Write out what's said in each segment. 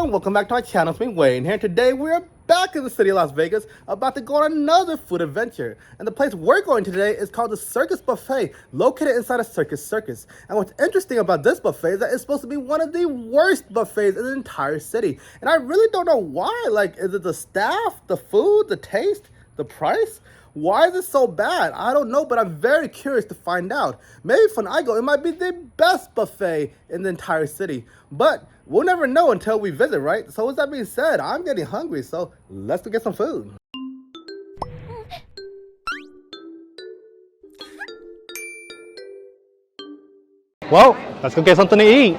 and welcome back to my channel. It's me, Wayne here. Today we're back in the city of Las Vegas, about to go on another food adventure. And the place we're going to today is called the Circus Buffet, located inside of Circus Circus. And what's interesting about this buffet is that it's supposed to be one of the worst buffets in the entire city. And I really don't know why. Like, is it the staff, the food, the taste, the price? Why is it so bad? I don't know, but I'm very curious to find out. Maybe when I go, it might be the best buffet in the entire city. But we'll never know until we visit, right? So with that being said, I'm getting hungry, so let's go get some food. Well, let's go get something to eat.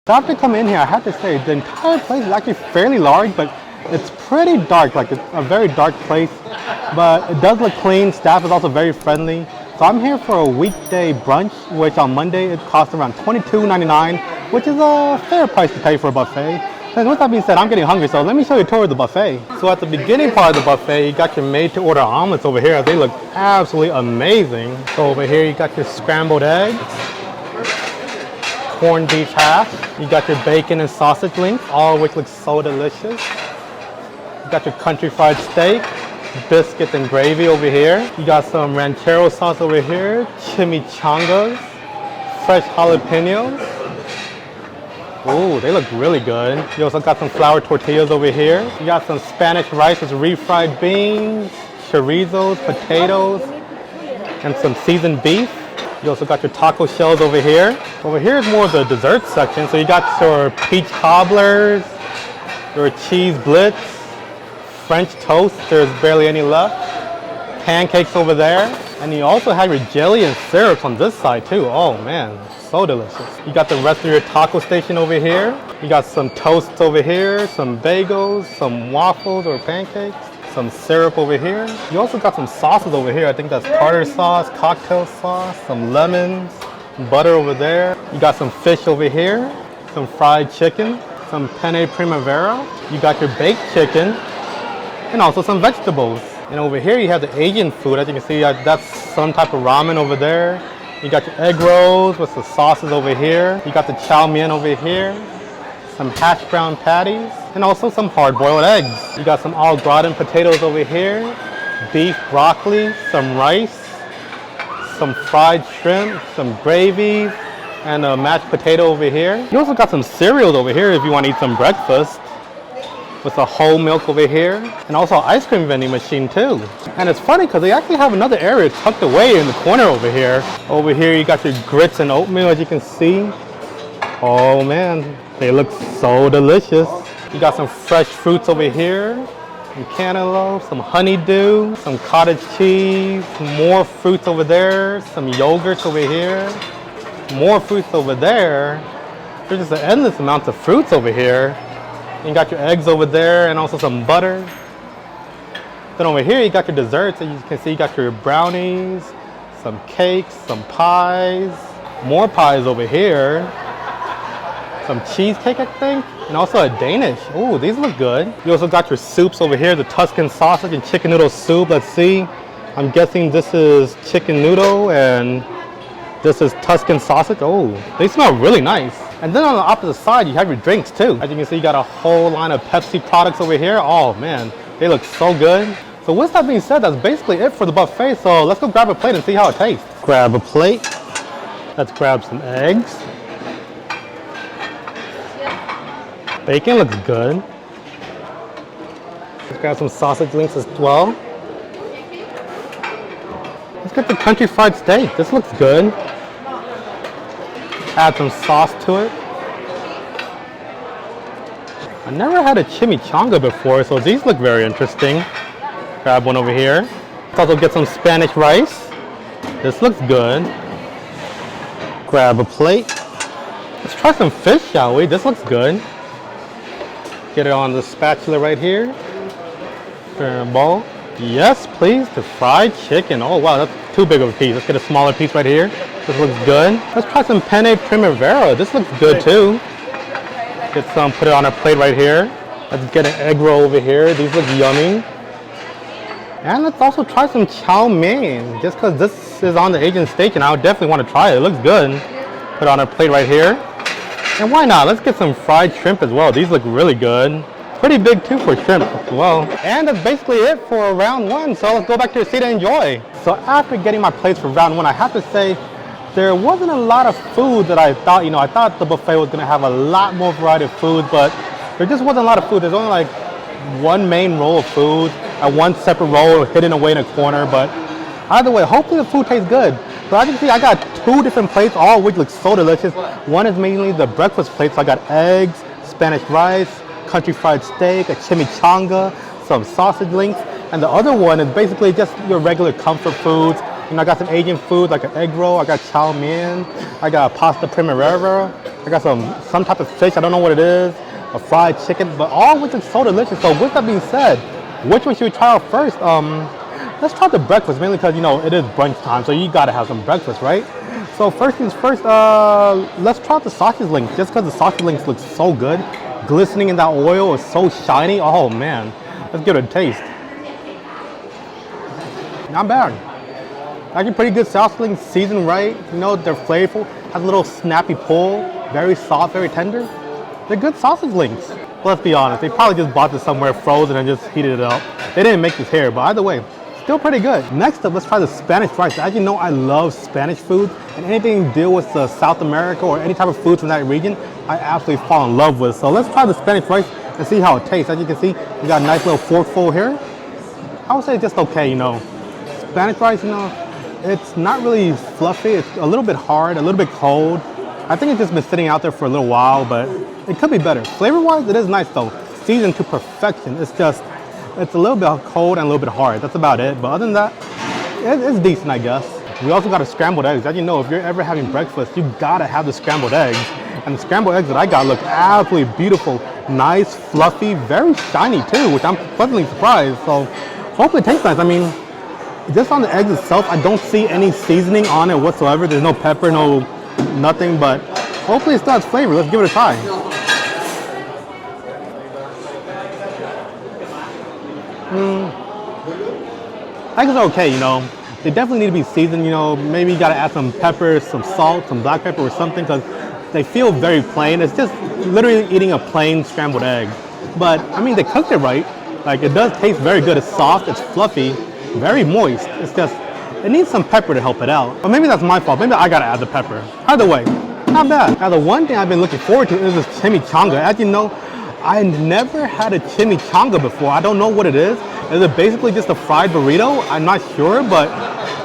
So after coming in here, I have to say the entire place is actually fairly large, but it's pretty dark. Like, it's a very dark place, but it does look clean. Staff is also very friendly. So I'm here for a weekday brunch, which on Monday it costs around $22.99, which is a fair price to pay for a buffet. And with that being said, I'm getting hungry, so let me show you a tour of the buffet. So at the beginning part of the buffet, you got your made-to-order omelets over here. They look absolutely amazing. So over here, you got your scrambled eggs, corned beef hash. You got your bacon and sausage links, all of which look so delicious. You got your country fried steak, biscuits and gravy over here. You got some ranchero sauce over here, chimichangas, fresh jalapenos. Ooh, they look really good. You also got some flour tortillas over here. You got some Spanish rice with refried beans, chorizos, potatoes, and some seasoned beef. You also got your taco shells over here. Over here is more of the dessert section. So you got your peach cobblers, your cheese blitz, French toast, there's barely any left, pancakes over there, and you also have your jelly and syrups on this side too. Oh man, so delicious. You got the rest of your taco station over here. You got some toasts over here, some bagels, some waffles or pancakes, some syrup over here. You also got some sauces over here. I think that's tartar sauce, cocktail sauce, some lemons, butter over there. You got some fish over here, some fried chicken, some penne primavera. You got your baked chicken, and also some vegetables. And over here you have the Asian food. As you can see, that's some type of ramen over there. You got your egg rolls with the sauces over here. You got the chow mein over here, some hash brown patties, and also some hard-boiled eggs. You got some au gratin potatoes over here, beef broccoli, some rice, some fried shrimp, some gravy, and a mashed potato over here. You also got some cereals over here if you want to eat some breakfast, with a whole milk over here, and also an ice cream vending machine too. And it's funny because they actually have another area tucked away in the corner over here. Over here you got your grits and oatmeal, as you can see. Oh man, they look so delicious. You got some fresh fruits over here, some cantaloupe, some honeydew, some cottage cheese, more fruits over there, some yogurts over here, more fruits over there. There's just an endless amount of fruits over here. You got your eggs over there and also some butter. Then over here you got your desserts, and you can see you got your brownies, some cakes, some pies, more pies over here, some cheesecake I think, and also a Danish. Ooh, these look good. You also got your soups over here, the Tuscan sausage and chicken noodle soup. Let's see. I'm guessing this is chicken noodle and this is Tuscan sausage. Oh, they smell really nice. And then on the opposite side, you have your drinks too. As you can see, you got a whole line of Pepsi products over here. Oh man, they look so good. So with that being said, that's basically it for the buffet. So let's go grab a plate and see how it tastes. Grab a plate. Let's grab some eggs. Bacon looks good. Let's grab some sausage links as well. Let's get the country fried steak. This looks good. Add some sauce to it. I never had a chimichanga before, so these look very interesting. Grab one over here. Let's also get some Spanish rice. This looks good. Grab a plate. Let's try some fish, shall we? This looks good. Get it on the spatula right here. Put it in a bowl. Yes, please, the fried chicken. Oh wow, that's too big of a piece. Let's get a smaller piece right here. This looks good. Let's try some penne primavera. This looks good too. Get some, put it on a plate right here. Let's get an egg roll over here. These look yummy. And let's also try some chow mein. Just because this is on the Asian steak and I would definitely want to try it. It looks good. Put it on a plate right here. And why not? Let's get some fried shrimp as well. These look really good. Pretty big too for shrimp as well. And that's basically it for round one. So let's go back to your seat and enjoy. So after getting my plates for round one, I have to say there wasn't a lot of food that I thought, I thought the buffet was gonna have a lot more variety of food, but there just wasn't a lot of food. There's only like one main roll of food and one separate roll hidden away in a corner, but either way, hopefully the food tastes good. So as you can see, I got 2 different plates, all of which look so delicious. One is mainly the breakfast plate, so I got eggs, Spanish rice, country fried steak, a chimichanga, some sausage links, and the other one is basically just your regular comfort foods. I got some Asian food like an egg roll, I got chow mein, I got pasta primavera, I got some type of fish, I don't know what it is, a fried chicken, but all of which is so delicious. So with that being said, which one should we try out first? Let's try the breakfast, mainly because it is brunch time, so you gotta have some breakfast, right? So first things first, let's try out the sausage links, just because the sausage links look so good. Glistening in that oil, is so shiny. Oh man, let's give it a taste. Not bad. Actually pretty good sausage links, seasoned right. They're flavorful, has a little snappy pull, very soft, very tender. They're good sausage links. Let's be honest, they probably just bought this somewhere frozen and just heated it up. They didn't make this here, but either way, still pretty good. Next up, let's try the Spanish rice. As you know, I love Spanish food, and anything to deal with South America or any type of food from that region, I absolutely fall in love with. So let's try the Spanish rice and see how it tastes. As you can see, we got a nice little forkful here. I would say it's just okay, Spanish rice, it's not really fluffy. It's a little bit hard, a little bit cold. I think it's just been sitting out there for a little while, but it could be better. Flavor-wise, it is nice though. Seasoned to perfection. It's a little bit cold and a little bit hard. That's about it. But other than that, it's decent, I guess. We also got a scrambled eggs. As you know, if you're ever having breakfast, you gotta have the scrambled eggs. And the scrambled eggs that I got look absolutely beautiful. Nice, fluffy, very shiny too, which I'm pleasantly surprised. So hopefully it tastes nice. I mean, just on the eggs itself, I don't see any seasoning on it whatsoever. There's no pepper, no nothing, but hopefully it still has flavor. Let's give it a try. I guess it's okay, They definitely need to be seasoned, Maybe you gotta add some pepper, some salt, some black pepper or something, because they feel very plain. It's just literally eating a plain scrambled egg. But, I mean, they cooked it right. Like, it does taste very good. It's soft, it's fluffy, very moist. It's just, it needs some pepper to help it out. Or maybe that's my fault. Maybe I gotta add the pepper. Either way, not bad. Now, the one thing I've been looking forward to is this chimichanga. As you know, I never had a chimichanga before. I don't know what it is. Is it basically just a fried burrito? I'm not sure, but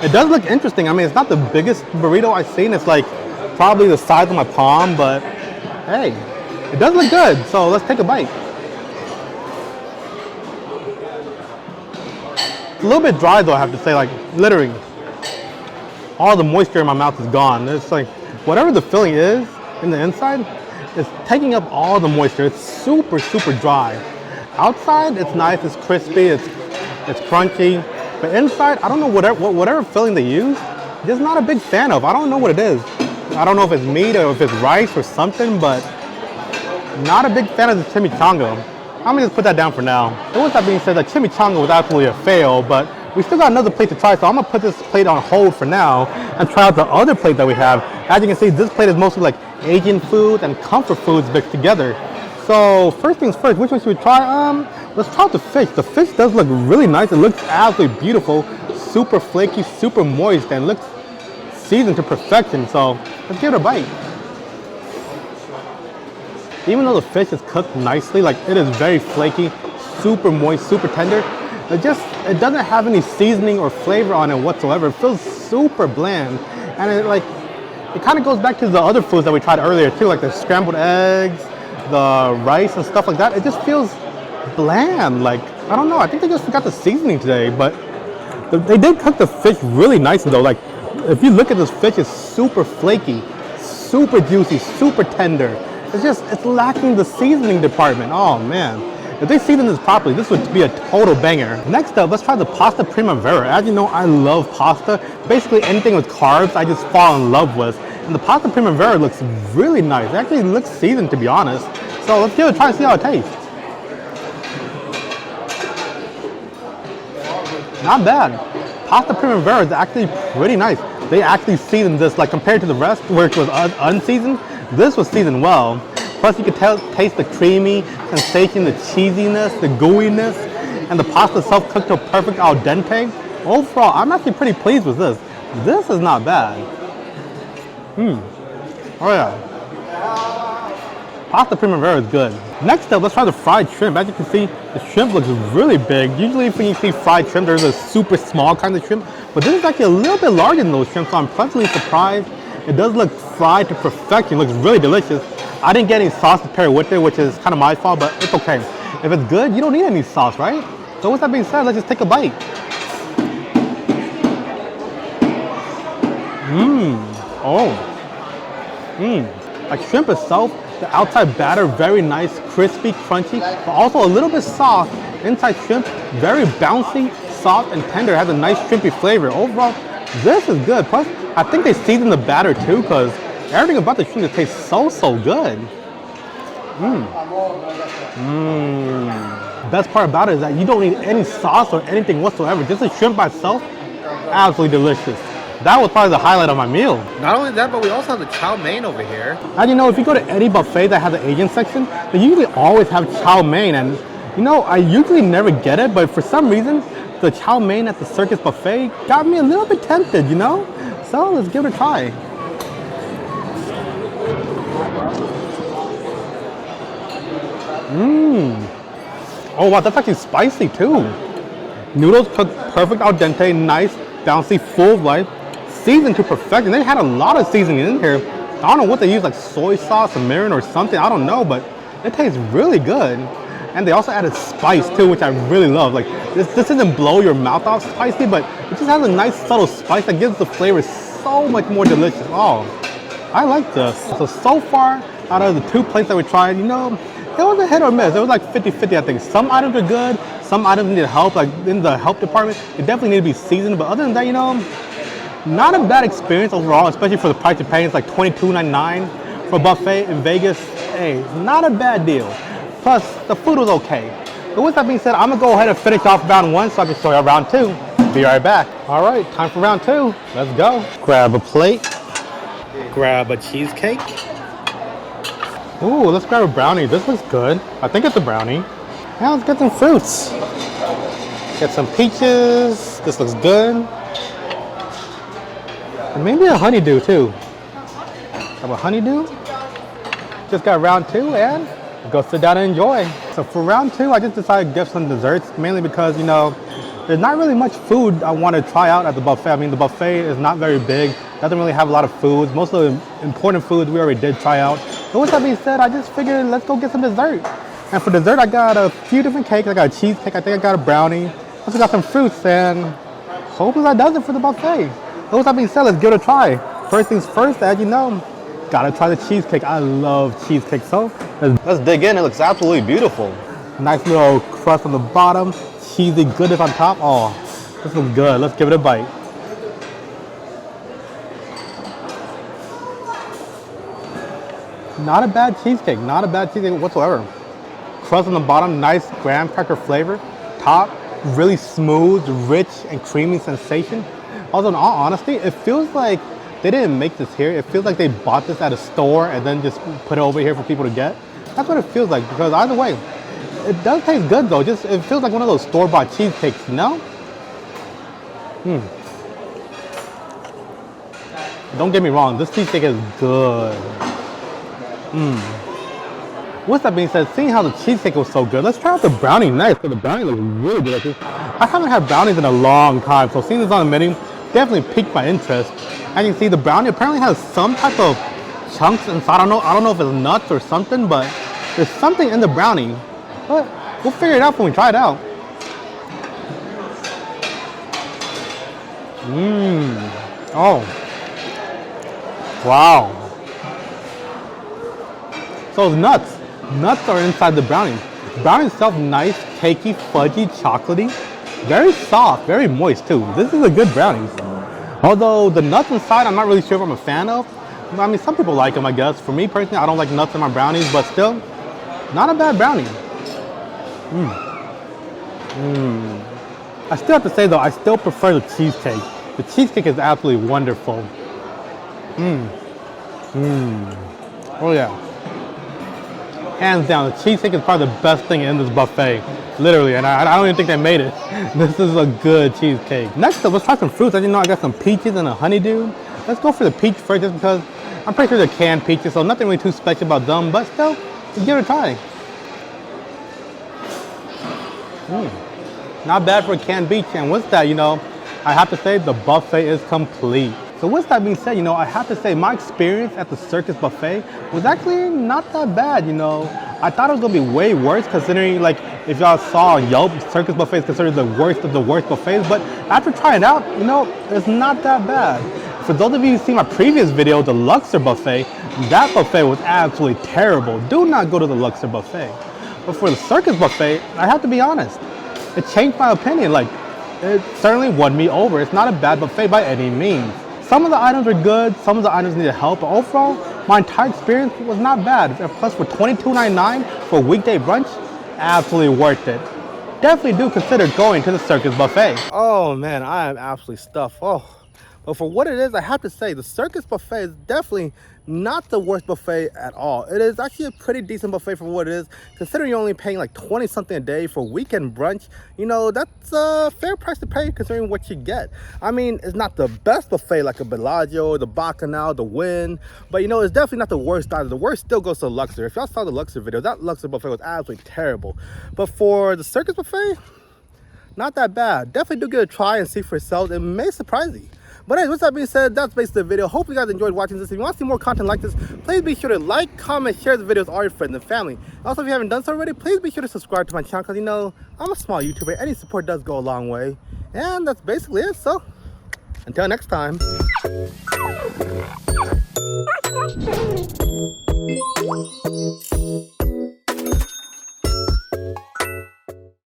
it does look interesting. I mean, it's not the biggest burrito I've seen. It's like probably the size of my palm, but hey, it does look good. So let's take a bite. It's a little bit dry though, I have to say, like literally. All the moisture in my mouth is gone. It's like, whatever the filling is in the inside, it's taking up all the moisture. It's super, super dry. Outside, it's nice, it's crispy, it's crunchy. But inside, I don't know whatever filling they use, just not a big fan of. I don't know what it is. I don't know if it's meat or if it's rice or something, but not a big fan of the chimichanga. I'm gonna just put that down for now. And with that being said, the chimichanga was absolutely a fail, but we still got another plate to try, so I'm gonna put this plate on hold for now and try out the other plate that we have. As you can see, this plate is mostly like Asian food and comfort foods mixed together. So first things first, which one should we try? Let's try out the fish. The fish does look really nice. It looks absolutely beautiful, super flaky, super moist, and looks seasoned to perfection. So let's give it a bite. Even though the fish is cooked nicely, like it is very flaky, super moist, super tender, it doesn't have any seasoning or flavor on it whatsoever. It feels super bland, and it kind of goes back to the other foods that we tried earlier too, like the scrambled eggs, the rice and stuff like that. It just feels bland. Like, I don't know, I think they just forgot the seasoning today, but they did cook the fish really nicely though. Like, if you look at this fish, it's super flaky, super juicy, super tender. It's lacking the seasoning department. Oh man. If they season this properly, this would be a total banger. Next up, let's try the pasta primavera. As you know, I love pasta. Basically anything with carbs, I just fall in love with. And the pasta primavera looks really nice. It actually looks seasoned, to be honest. So let's give it a try and see how it tastes. Not bad. Pasta primavera is actually pretty nice. They actually seasoned this, like compared to the rest, where it was unseasoned, this was seasoned well. Plus you could taste the creamy sensation, the cheesiness, the gooiness, and the pasta itself cooked to a perfect al dente. Overall, I'm actually pretty pleased with this. This is not bad. Oh yeah. Pasta primavera is good. Next up, let's try the fried shrimp. As you can see, the shrimp looks really big. Usually when you see fried shrimp, there's a super small kind of shrimp, but this is actually a little bit larger than those shrimp, so I'm pleasantly surprised. It does look fried to perfection. It looks really delicious. I didn't get any sauce to pair with it, which is kind of my fault, but it's okay. If it's good, you don't need any sauce, right? So with that being said, let's just take a bite. Like shrimp itself, the outside batter, very nice, crispy, crunchy, but also a little bit soft. Inside shrimp, very bouncy, soft, and tender. It has a nice shrimpy flavor. Overall, this is good. Plus, I think they seasoned the batter too, because everything about the shrimp tastes so good. Best part about it is that you don't need any sauce or anything whatsoever. Just the shrimp by itself, absolutely delicious. That was probably the highlight of my meal. Not only that, but we also have the chow mein over here. And you know, if you go to any buffet that has an Asian section, they usually always have chow mein. And you know, I usually never get it, but for some reason, the chow mein at the Circus Buffet got me a little bit tempted, you know? So let's give it a try. Oh wow, that's actually spicy too. Noodles cooked perfect al dente, nice, bouncy, full of life, seasoned to perfection. They had a lot of seasoning in here. I don't know what they use, like soy sauce or mirin or something, I don't know, but it tastes really good. And they also added spice too, which I really love. Like this doesn't blow your mouth off spicy, but it just has a nice subtle spice that gives the flavor so much more delicious. Oh, I like this. So far, out of the two plates that we tried, you know, it was a hit or miss. It was like 50-50, I think. Some items are good, some items need help. Like in the help department, it definitely need to be seasoned. But other than that, you know, not a bad experience overall, especially for the price you're paying. It's like $22.99 for a buffet in Vegas. Hey, not a bad deal. Plus, the food was okay. But with that being said, I'm gonna go ahead and finish off round one so I can show you round two. Be right back. All right, time for round two. Let's go. Grab a plate. Grab a cheesecake. Ooh, let's grab a brownie. This looks good. I think it's a brownie. Now let's get some fruits. Get some peaches. This looks good. And maybe a honeydew too. Have a honeydew. Just got round two and go sit down and enjoy. So for round two, I just decided to get some desserts, mainly because, you know, there's not really much food I want to try out at the buffet. I mean, the buffet is not very big. Doesn't really have a lot of foods. Most of the important foods we already did try out. But with that being said, I just figured let's go get some dessert. And for dessert, I got a few different cakes. I got a cheesecake. I think I got a brownie. Also got some fruits, and hopefully that does it for the buffet. But with that being said, let's give it a try. First things first, as you know, gotta try the cheesecake. I love cheesecake. So let's dig in. It looks absolutely beautiful. Nice little crust on the bottom, cheesy goodness on top. Oh, this looks good. Let's give it a bite. Not a bad cheesecake. Not a bad cheesecake whatsoever. Crust on the bottom, nice graham cracker flavor. Top, really smooth, rich, and creamy sensation. Also, in all honesty, it feels like they didn't make this here. It feels like they bought this at a store and then just put it over here for people to get. That's what it feels like, because either way, it does taste good though. Just it feels like one of those store-bought cheesecakes, you know? Don't get me wrong, this cheesecake is good. With that being said, seeing how the cheesecake was so good, let's try out the brownie next, because the brownie looks really delicious. I haven't had brownies in a long time, so seeing this on the menu definitely piqued my interest. As you can see, the brownie apparently has some type of chunks inside. I don't know if it's nuts or something, but there's something in the brownie. But we'll figure it out when we try it out. Oh. Wow. So it's nuts. Nuts are inside the brownie. Brownie itself, nice, cakey, fudgy, chocolatey. Very soft, very moist too. This is a good brownie. Although the nuts inside, I'm not really sure if I'm a fan of. I mean, some people like them, I guess. For me personally, I don't like nuts in my brownies, but still, not a bad brownie. I still have to say though, I still prefer the cheesecake. The cheesecake is absolutely wonderful. Oh yeah. Hands down, the cheesecake is probably the best thing in this buffet. Literally, and I don't even think they made it. This is a good cheesecake. Next up, let's try some fruits. As you know, I got some peaches and a honeydew. Let's go for the peach first just because I'm pretty sure they're canned peaches, so nothing really too special about them, but still, let's give it a try. Not bad for a canned peach, and with that, you know, I have to say the buffet is complete. So with that being said, you know, I have to say my experience at the Circus Buffet was actually not that bad, you know. I thought it was gonna be way worse considering, like, if y'all saw on Yelp, Circus Buffet is considered the worst of the worst buffets, but after trying it out, you know, it's not that bad. For those of you who see my previous video, the Luxor Buffet, that buffet was absolutely terrible. Do not go to the Luxor Buffet. But for the Circus Buffet, I have to be honest, it changed my opinion. Like, it certainly won me over. It's not a bad buffet by any means. Some of the items were good, some of the items needed help, but overall, my entire experience was not bad. And plus, for $22.99 for a weekday brunch, absolutely worth it. Definitely do consider going to the Circus Buffet. Oh man, I am absolutely stuffed. But for what it is, I have to say, the Circus Buffet is definitely not the worst buffet at all. It is actually a pretty decent buffet for what it is. Considering you're only paying like 20 something a day for weekend brunch, you know, that's a fair price to pay considering what you get. I mean, it's not the best buffet like a Bellagio, the Bacchanal, the Wynn, but you know, it's definitely not the worst either. The worst still goes to Luxor. If y'all saw the Luxor video, that Luxor buffet was absolutely terrible. But for the Circus Buffet, not that bad. Definitely do give it a try and see for yourself. It may surprise you. But anyways, with that being said, that's basically the video. Hope you guys enjoyed watching this. If you want to see more content like this, please be sure to like, comment, share the videos with all your friends and family. Also, if you haven't done so already, please be sure to subscribe to my channel because, you know, I'm a small YouTuber. Any support does go a long way. And that's basically it. So, until next time.